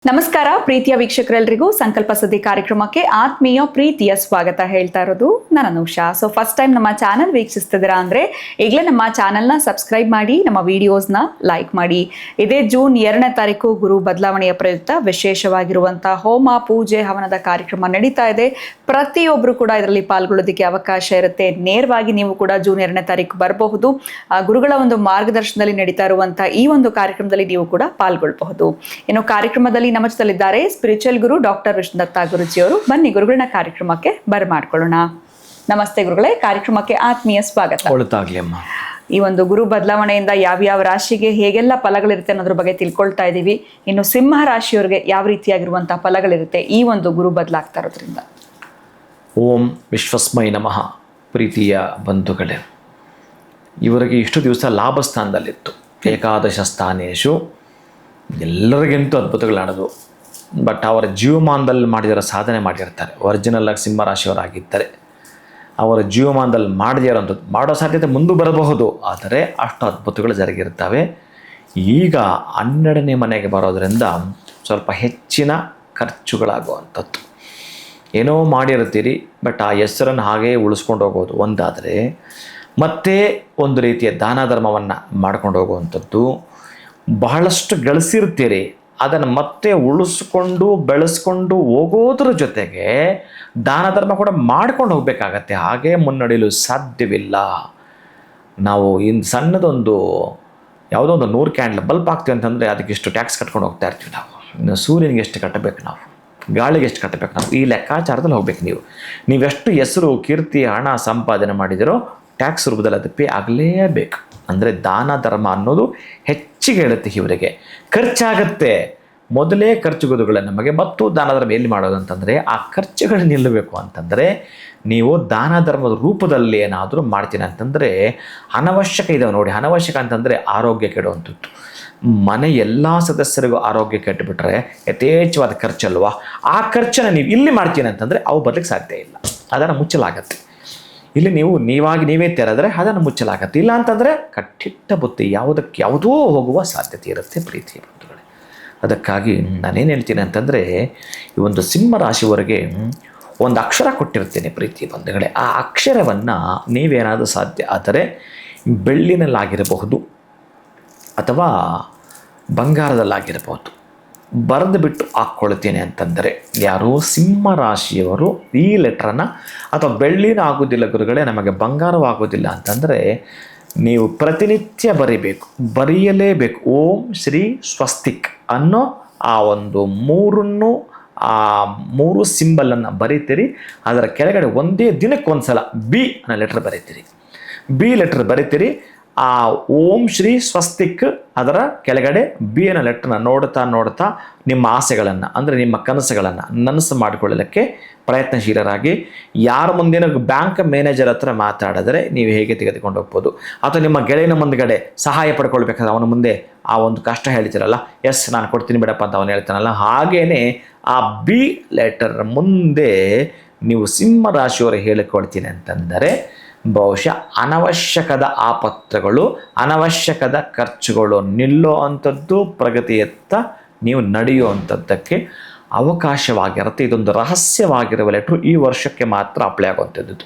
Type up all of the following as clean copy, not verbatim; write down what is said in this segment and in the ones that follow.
ನಮಸ್ಕಾರ ಪ್ರೀತಿಯ ವೀಕ್ಷಕರೆಲ್ಲರಿಗೂ ಸಂಕಲ್ಪ ಸುದ್ದಿ ಕಾರ್ಯಕ್ರಮಕ್ಕೆ ಆತ್ಮೀಯ ಪ್ರೀತಿಯ ಸ್ವಾಗತ ಹೇಳ್ತಾ ಇರೋದು ನಾನು ಅನುಷಾ. ಸೊ ಫಸ್ಟ್ ಟೈಮ್ ನಮ್ಮ ಚಾನಲ್ ವೀಕ್ಷಿಸ್ತಿದ್ದೀರಾ ಅಂದ್ರೆ ಈಗಲೇ ನಮ್ಮ ಚಾನಲ್ನ ಸಬ್ಸ್ಕ್ರೈಬ್ ಮಾಡಿ, ನಮ್ಮ ವಿಡಿಯೋಸ್ನ ಲೈಕ್ ಮಾಡಿ. ಇದೇ ಜೂನ್ 2ನೇ ತಾರೀಕು ಗುರು ಬದಲಾವಣೆಯ ಪ್ರಯುಕ್ತ ವಿಶೇಷವಾಗಿರುವಂತಹ ಹೋಮ ಪೂಜೆ ಹವನದ ಕಾರ್ಯಕ್ರಮ ನಡೀತಾ ಇದೆ. ಪ್ರತಿಯೊಬ್ಬರು ಕೂಡ ಇದರಲ್ಲಿ ಪಾಲ್ಗೊಳ್ಳೋದಕ್ಕೆ ಅವಕಾಶ ಇರುತ್ತೆ. ನೇರವಾಗಿ ನೀವು ಕೂಡ ಜೂನ್ 2ನೇ ತಾರೀಕು ಬರಬಹುದು. ಗುರುಗಳ ಒಂದು ಮಾರ್ಗದರ್ಶನದಲ್ಲಿ ನಡೀತಾ ಇರುವಂತಹ ಈ ಒಂದು ಕಾರ್ಯಕ್ರಮದಲ್ಲಿ ನೀವು ಕೂಡ ಪಾಲ್ಗೊಳ್ಳಬಹುದು. ಇನ್ನು ಕಾರ್ಯಕ್ರಮದಲ್ಲಿ ನಮ್ಮ ಜೊತೆಲಿದ್ದಾರೆ ಸ್ಪಿರಿಚುವಲ್ ಗುರು ಡಾಕ್ಟರ್ ವಿಷ್ಣುದತ್ತ ಗುರುಜಿಯವರು. ಬನ್ನಿ ಗುರುಗಳನ್ನ ಕಾರ್ಯಕ್ರಮಕ್ಕೆ ಬರಮಾಡ್ಕೊಳ್ಳೋಣ. ನಮಸ್ತೆ ಗುರುಗಳೇ, ಕಾರ್ಯಕ್ರಮಕ್ಕೆ ಆತ್ಮೀಯ ಸ್ವಾಗತ. ಈ ಒಂದು ಗುರು ಬದಲಾವಣೆಯಿಂದ ಯಾವ್ಯಾವ ರಾಶಿಗೆ ಹೇಗೆಲ್ಲ ಫಲಗಳಿರುತ್ತೆ ಅನ್ನೋದ್ರ ಬಗ್ಗೆ ತಿಳ್ಕೊಳ್ತಾ ಇದ್ದೀವಿ. ಇನ್ನು ಸಿಂಹ ರಾಶಿಯವರಿಗೆ ಯಾವ ರೀತಿಯಾಗಿರುವಂತಹ ಫಲಗಳಿರುತ್ತೆ ಈ ಒಂದು ಗುರು ಬದಲಾಗ್ತಾ ಇರೋದ್ರಿಂದ? ಓಂ ವಿಶ್ವಸ್ಮೈ ನಮಃ. ಪ್ರೀತಿಯ ಬಂಧುಗಳೇ, ಇವರಿಗೆ ಇಷ್ಟು ದಿವಸ ಲಾಭ ಸ್ಥಾನದಲ್ಲಿತ್ತು. ಏಕಾದಶ ಸ್ಥಾನೇಶು ಎಲ್ಲರಿಗಿಂತೂ ಅದ್ಭುತಗಳಾಡೋದು. ಬಟ್ ಅವರ ಜೀವಮಾನದಲ್ಲಿ ಮಾಡಿದಿರೋ ಸಾಧನೆ ಮಾಡಿರ್ತಾರೆ. ಒರಿಜಿನಲ್ಲಾಗಿ ಸಿಂಹರಾಶಿಯವರಾಗಿದ್ದರೆ ಅವರ ಜೀವಮಾನದಲ್ಲಿ ಮಾಡದಿರೋಂಥದ್ದು ಮಾಡೋ ಸಾಧ್ಯತೆ ಮುಂದೆ ಬರಬಹುದು, ಆದರೆ ಅಷ್ಟು ಅದ್ಭುತಗಳು ಜರುಗಿರ್ತವೆ. ಈಗ 12ನೇ ಮನೆಗೆ ಬರೋದರಿಂದ ಸ್ವಲ್ಪ ಹೆಚ್ಚಿನ ಖರ್ಚುಗಳಾಗುವಂಥದ್ದು. ಏನೋ ಮಾಡಿರ್ತೀರಿ, ಬಟ್ ಆ ಹೆಸರನ್ನು ಹಾಗೇ ಉಳಿಸ್ಕೊಂಡು ಹೋಗೋದು ಒಂದಾದರೆ, ಮತ್ತೆ ಒಂದು ರೀತಿಯ ದಾನ ಧರ್ಮವನ್ನು ಮಾಡ್ಕೊಂಡು ಹೋಗುವಂಥದ್ದು. ಬಹಳಷ್ಟು ಗಳಿಸಿರ್ತೀರಿ, ಅದನ್ನು ಮತ್ತೆ ಉಳಿಸ್ಕೊಂಡು ಬೆಳೆಸ್ಕೊಂಡು ಹೋಗೋದ್ರ ಜೊತೆಗೆ ದಾನ ಧರ್ಮ ಕೂಡ ಮಾಡ್ಕೊಂಡು ಹೋಗಬೇಕಾಗತ್ತೆ. ಹಾಗೇ ಮುನ್ನಡೆಯಲು ಸಾಧ್ಯವಿಲ್ಲ. ನಾವು ಇನ್ನು ಸಣ್ಣದೊಂದು ಯಾವುದೋ ಒಂದು 100 ಕ್ಯಾಂಡಲ್ ಬಲ್ಪ್ ಹಾಕ್ತೀವಿ ಅಂತಂದರೆ ಅದಕ್ಕೆ ಎಷ್ಟು ಟ್ಯಾಕ್ಸ್ ಕಟ್ಕೊಂಡು ಹೋಗ್ತಾ ಇರ್ತೀವಿ ನಾವು. ಇನ್ನು ಸೂರ್ಯನಿಗೆ ಎಷ್ಟು ಕಟ್ಟಬೇಕು ನಾವು, ಗಾಳಿಗೆ ಎಷ್ಟು ಕಟ್ಟಬೇಕು ನಾವು, ಈ ಲೆಕ್ಕಾಚಾರದಲ್ಲಿ ಹೋಗ್ಬೇಕು. ನೀವೆಷ್ಟು ಹೆಸರು, ಕೀರ್ತಿ, ಹಣ ಸಂಪಾದನೆ ಮಾಡಿದಿರೋ ಟ್ಯಾಕ್ಸ್ ರೂಪದಲ್ಲಿ ಅದು ಪೇ ಆಗಲೇಬೇಕು. ಅಂದರೆ ದಾನ ಧರ್ಮ ಅನ್ನೋದು ಹೆಚ್ಚಿಗೆ ಹೇಳುತ್ತೆ. ಇವರಿಗೆ ಖರ್ಚಾಗತ್ತೆ, ಮೊದಲೇ ಖರ್ಚುಗೋದುಗಳು ನಮಗೆ. ಮತ್ತು ದಾನ ಧರ್ಮ ಎಲ್ಲಿ ಮಾಡೋದು ಅಂತಂದರೆ, ಆ ಖರ್ಚುಗಳು ನಿಲ್ಲಬೇಕು ಅಂತಂದರೆ ನೀವು ದಾನ ಧರ್ಮದ ರೂಪದಲ್ಲಿ ಏನಾದರೂ ಮಾಡ್ತೀನಿ ಅಂತಂದರೆ ಅನವಶ್ಯಕ ಇದಾವೆ ನೋಡಿ. ಅನವಶ್ಯಕ ಅಂತಂದರೆ ಆರೋಗ್ಯ ಕೆಡುವಂಥದ್ದು. ಮನೆ ಎಲ್ಲ ಸದಸ್ಯರಿಗೂ ಆರೋಗ್ಯ ಕೆಟ್ಟುಬಿಟ್ರೆ ಯಥೇಚ್ಛವಾದ ಖರ್ಚಲ್ವಾ, ಆ ಖರ್ಚನ್ನು ನೀವು ಇಲ್ಲಿ ಮಾಡ್ತೀನಿ ಅಂತಂದರೆ ಅವು ಬರಲಿಕ್ಕೆ ಸಾಧ್ಯ ಇಲ್ಲ. ಅದನ್ನು ಮುಚ್ಚಲಾಗತ್ತೆ. ಇಲ್ಲಿ ನೀವೇ ತೆರೆದರೆ ಅದನ್ನು ಮುಚ್ಚಲಾಗತ್ತೆ. ಇಲ್ಲ ಅಂತಂದರೆ ಕಟ್ಟಿಟ್ಟ ಬುತ್ತಿ ಯಾವುದೋ ಹೋಗುವ ಸಾಧ್ಯತೆ ಇರುತ್ತೆ ಪ್ರೀತಿ ಬಂಧುಗಳೇ. ಅದಕ್ಕಾಗಿ ನಾನೇನು ಹೇಳ್ತೀನಿ ಅಂತಂದರೆ, ಈ ಒಂದು ಸಿಂಹ ರಾಶಿಯವರೆಗೆ ಒಂದು ಅಕ್ಷರ ಕೊಟ್ಟಿರ್ತೀನಿ ಪ್ರೀತಿ ಬಂಧುಗಳೇ. ಆ ಅಕ್ಷರವನ್ನು ನೀವೇನಾದರೂ ಸಾಧ್ಯ ಆದರೆ ಬೆಳ್ಳಿನಲ್ಲಾಗಿರಬಹುದು ಅಥವಾ ಬಂಗಾರದಲ್ಲಾಗಿರಬಹುದು ಬರೆದು ಬಿಟ್ಟು ಹಾಕ್ಕೊಳ್ತೀನಿ ಅಂತಂದರೆ, ಯಾರೋ ಸಿಂಹ ರಾಶಿಯವರು ಈ ಲೆಟ್ರನ್ನು, ಅಥವಾ ಬೆಳ್ಳಿನ ಆಗೋದಿಲ್ಲ ಗುರುಗಳೇ ನಮಗೆ ಬಂಗಾರವಾಗೋದಿಲ್ಲ ಅಂತಂದರೆ ನೀವು ಪ್ರತಿನಿತ್ಯ ಬರೆಯಲೇಬೇಕು. ಓಂ ಶ್ರೀ ಸ್ವಸ್ತಿಕ್ ಅನ್ನೋ ಆ ಒಂದು ಮೂರು ಸಿಂಬಲನ್ನು ಬರೀತೀರಿ. ಅದರ ಕೆಳಗಡೆ ಒಂದೇ ದಿನಕ್ಕೊಂದು ಸಲ ಬಿ ಅನ್ನೋ ಲೆಟ್ರ್ ಬರೀತೀರಿ. ಬಿ ಲೆಟ್ರ್ ಬರೀತೀರಿ. ಆ ಓಂ ಶ್ರೀ ಸ್ವಸ್ತಿಕ್ ಅದರ ಕೆಳಗಡೆ ಬಿ ಅನ್ನೋ ಲೆಟ್ರನ್ನ ನೋಡ್ತಾ ನಿಮ್ಮ ಆಸೆಗಳನ್ನು, ಅಂದರೆ ನಿಮ್ಮ ಕನಸುಗಳನ್ನು ನನಸು ಮಾಡಿಕೊಳ್ಳಲಿಕ್ಕೆ ಪ್ರಯತ್ನಶೀಲರಾಗಿ. ಯಾರ ಮುಂದೇನೋ ಬ್ಯಾಂಕ್ ಮ್ಯಾನೇಜರ್ ಹತ್ರ ಮಾತಾಡಿದ್ರೆ ನೀವು ಹೇಗೆ ತೆಗೆದುಕೊಂಡು ಹೋಗ್ಬೋದು, ಅಥವಾ ನಿಮ್ಮ ಗೆಳೆಯನ ಮುಂದ್ಗಡೆ ಸಹಾಯ ಪಡ್ಕೊಳ್ಬೇಕಾದ್ರೆ ಅವನ ಮುಂದೆ ಆ ಒಂದು ಕಷ್ಟ ಹೇಳ್ತೀರಲ್ಲ, ಎಸ್ ನಾನು ಕೊಡ್ತೀನಿ ಬಿಡಪ್ಪ ಅಂತ ಅವನು ಹೇಳ್ತಾನಲ್ಲ, ಹಾಗೇ ಆ ಬಿ ಲೆಟರ್ ಮುಂದೆ ನೀವು ಸಿಂಹ ರಾಶಿಯವರು ಹೇಳಿಕೊಳ್ತೀನಿ ಅಂತಂದರೆ ಬಹುಶಃ ಅನವಶ್ಯಕದ ಆಪತ್ತುಗಳು, ಅನವಶ್ಯಕದ ಖರ್ಚುಗಳು ನಿಲ್ಲೋ ಅಂಥದ್ದು, ಪ್ರಗತಿಯತ್ತ ನೀವು ನಡೆಯುವಂಥದ್ದಕ್ಕೆ ಅವಕಾಶವಾಗಿರುತ್ತೆ. ಇದೊಂದು ರಹಸ್ಯವಾಗಿರುವ ಲೆಟ್ರು ಈ ವರ್ಷಕ್ಕೆ ಮಾತ್ರ ಅಪ್ಲೈ ಆಗುವಂಥದ್ದು.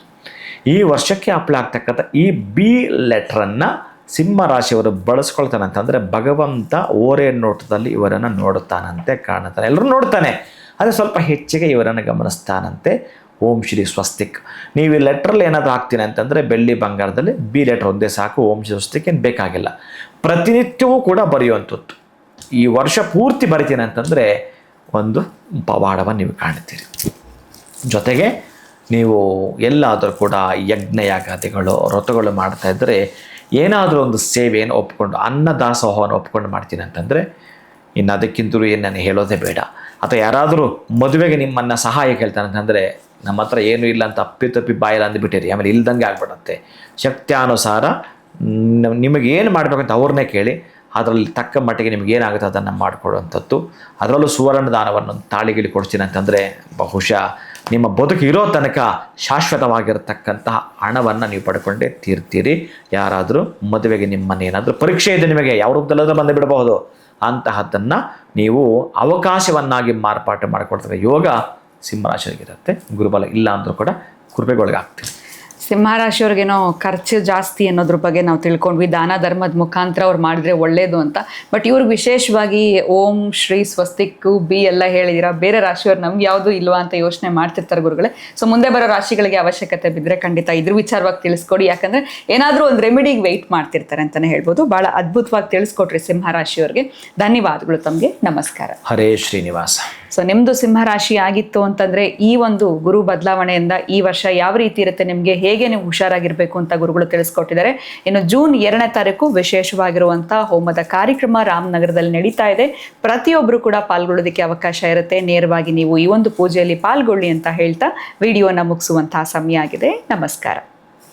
ಈ ವರ್ಷಕ್ಕೆ ಅಪ್ಲೈ ಆಗ್ತಕ್ಕಂಥ ಈ ಬಿ ಲೆಟ್ರನ್ನು ಸಿಂಹ ರಾಶಿಯವರು ಬಳಸ್ಕೊಳ್ತಾನಂತಂದರೆ ಭಗವಂತ ಓರೆ ನೋಟದಲ್ಲಿ ಇವರನ್ನು ನೋಡುತ್ತಾನಂತೆ, ಕಾಣುತ್ತಾನೆ. ಎಲ್ಲರೂ ನೋಡ್ತಾನೆ, ಆದರೆ ಸ್ವಲ್ಪ ಹೆಚ್ಚಿಗೆ ಇವರನ್ನು ಗಮನಿಸ್ತಾನಂತೆ. ಓಂ ಶ್ರೀ ಸ್ವಸ್ತಿಕ್ ನೀವು ಈ ಲೆಟ್ರಲ್ಲಿ ಏನಾದರೂ ಹಾಕ್ತೀನಿ ಅಂತಂದರೆ ಬೆಳ್ಳಿ ಬಂಗಾರದಲ್ಲಿ ಬಿ ಲೆಟ್ರ್ ಒಂದೇ ಸಾಕು. ಓಂ ಶ್ರೀ ಸ್ವಸ್ತಿಕ್ ಏನು ಬೇಕಾಗಿಲ್ಲ. ಪ್ರತಿನಿತ್ಯವೂ ಕೂಡ ಬರೆಯುವಂಥದ್ದು. ಈ ವರ್ಷ ಪೂರ್ತಿ ಬರಿತೀನಿ ಅಂತಂದರೆ ಒಂದು ಪವಾಡವನ್ನು ನೀವು ಕಾಣ್ತೀರಿ. ಜೊತೆಗೆ ನೀವು ಎಲ್ಲಾದರೂ ಕೂಡ ಯಜ್ಞಯಾಗಾದಿಗಳು ವ್ರತಗಳು ಮಾಡ್ತಾಯಿದ್ರೆ, ಏನಾದರೂ ಒಂದು ಸೇವೆಯನ್ನು ಒಪ್ಕೊಂಡು, ಅನ್ನದಾಸೋಹವನ್ನು ಒಪ್ಕೊಂಡು ಮಾಡ್ತೀನಿ ಅಂತಂದರೆ ಇನ್ನು ಅದಕ್ಕಿಂತಲೂ ಏನು ನಾನು ಹೇಳೋದೇ ಬೇಡ. ಅಥವಾ ಯಾರಾದರೂ ಮದುವೆಗೆ ನಿಮ್ಮನ್ನು ಸಹಾಯ ಕೇಳ್ತಾನೆ ಅಂತಂದರೆ, ನಮ್ಮ ಹತ್ರ ಏನೂ ಇಲ್ಲ ಅಂತ ಅಪ್ಪಿ ಬಾಯಿಲ್ಲ ಅಂದುಬಿಟ್ಟಿರಿ, ಆಮೇಲೆ ಇಲ್ದಂಗೆ ಆಗ್ಬಿಡುತ್ತೆ. ಶಕ್ತ್ಯಾನುಸಾರ ನಿಮಗೇನು ಮಾಡಬೇಕಂತ ಅವ್ರನ್ನೇ ಕೇಳಿ, ಅದರಲ್ಲಿ ತಕ್ಕ ಮಟ್ಟಿಗೆ ನಿಮಗೇನಾಗುತ್ತೆ ಅದನ್ನು ಮಾಡಿಕೊಡುವಂಥದ್ದು. ಅದರಲ್ಲೂ ಸುವರ್ಣ ದಾನವನ್ನು ತಾಳಿಗಿಳಿ ಕೊಡ್ತೀನಿ ಅಂತಂದರೆ ಬಹುಶಃ ನಿಮ್ಮ ಬದುಕು ಇರೋ ತನಕ ಶಾಶ್ವತವಾಗಿರತಕ್ಕಂತಹ ಹಣವನ್ನು ನೀವು ಪಡ್ಕೊಂಡೇ ತೀರ್ತೀರಿ. ಯಾರಾದರೂ ಮದುವೆಗೆ ನಿಮ್ಮನ್ನೇನಾದರೂ ಪರೀಕ್ಷೆ ಇದೆ, ನಿಮಗೆ ಯಾವ ರೂಪದಲ್ಲಾದರೂ ಬಂದು ಬಿಡಬಹುದು, ಅಂತಹದ್ದನ್ನು ನೀವು ಅವಕಾಶವನ್ನಾಗಿ ಮಾರ್ಪಾಟು ಮಾಡಿಕೊಡ್ತಾರೆ ಯೋಗ ಸಿಂಹರಾಶಿಯಾಗಿರುತ್ತೆ. ಗುರುಬಲ ಇಲ್ಲ ಅಂದರೂ ಕೂಡ ಕೃಪೆಗೊಳಗಾಗ್ತೀರಿ. ಸಿಂಹರಾಶಿಯವ್ರಿಗೇನೋ ಖರ್ಚು ಜಾಸ್ತಿ ಅನ್ನೋದ್ರ ಬಗ್ಗೆ ನಾವು ತಿಳ್ಕೊಂಡ್ವಿ, ದಾನ ಧರ್ಮದ ಮುಖಾಂತರ ಅವ್ರು ಮಾಡಿದ್ರೆ ಒಳ್ಳೇದು ಅಂತ. ಬಟ್ ಇವ್ರಿಗೆ ವಿಶೇಷವಾಗಿ ಓಂ ಶ್ರೀ ಸ್ವಸ್ತಿಕ್ಕು ಬಿ ಎಲ್ಲ ಹೇಳಿದಿರ. ಬೇರೆ ರಾಶಿಯವ್ರು ನಮ್ಗೆ ಯಾವುದು ಇಲ್ವಾ ಅಂತ ಯೋಚನೆ ಮಾಡ್ತಿರ್ತಾರೆ ಗುರುಗಳೇ. ಸೊ ಮುಂದೆ ಬರೋ ರಾಶಿಗಳಿಗೆ ಅವಶ್ಯಕತೆ ಬಿದ್ದರೆ ಖಂಡಿತ ಇದ್ರ ವಿಚಾರವಾಗಿ ತಿಳಿಸ್ಕೊಡಿ, ಯಾಕಂದರೆ ಏನಾದರೂ ಒಂದು ರೆಮಿಡಿಗೆ ವೆಯ್ಟ್ ಮಾಡ್ತಿರ್ತಾರೆ ಅಂತಲೇ ಹೇಳ್ಬೋದು. ಭಾಳ ಅದ್ಭುತವಾಗಿ ತಿಳಿಸ್ಕೊಟ್ರಿ ಸಿಂಹರಾಶಿಯವ್ರಿಗೆ. ಧನ್ಯವಾದಗಳು ತಮಗೆ. ನಮಸ್ಕಾರ. ಹರೇ ಶ್ರೀನಿವಾಸ. ಸೊ ನಿಮ್ಮದು ಸಿಂಹರಾಶಿ ಆಗಿತ್ತು ಅಂತಂದರೆ ಈ ಒಂದು ಗುರು ಬದಲಾವಣೆಯಿಂದ ಈ ವರ್ಷ ಯಾವ ರೀತಿ ಇರುತ್ತೆ, ನಿಮಗೆ ಹೇಗೆ ನೀವು ಹುಷಾರಾಗಿರಬೇಕು ಅಂತ ಗುರುಗಳು ತಿಳಿಸ್ಕೊಟ್ಟಿದ್ದಾರೆ. ಇನ್ನು ಜೂನ್ 2ನೇ ತಾರೀಕು ವಿಶೇಷವಾಗಿರುವಂಥ ಹೋಮದ ಕಾರ್ಯಕ್ರಮ ರಾಮನಗರದಲ್ಲಿ ನಡೀತಾ ಇದೆ. ಪ್ರತಿಯೊಬ್ಬರು ಕೂಡ ಪಾಲ್ಗೊಳ್ಳೋದಕ್ಕೆ ಅವಕಾಶ ಇರುತ್ತೆ. ನೇರವಾಗಿ ನೀವು ಈ ಒಂದು ಪೂಜೆಯಲ್ಲಿ ಪಾಲ್ಗೊಳ್ಳಿ ಅಂತ ಹೇಳ್ತಾ ವಿಡಿಯೋನ ಮುಗಿಸುವಂತಹ ಸಮಯ ಆಗಿದೆ. ನಮಸ್ಕಾರ.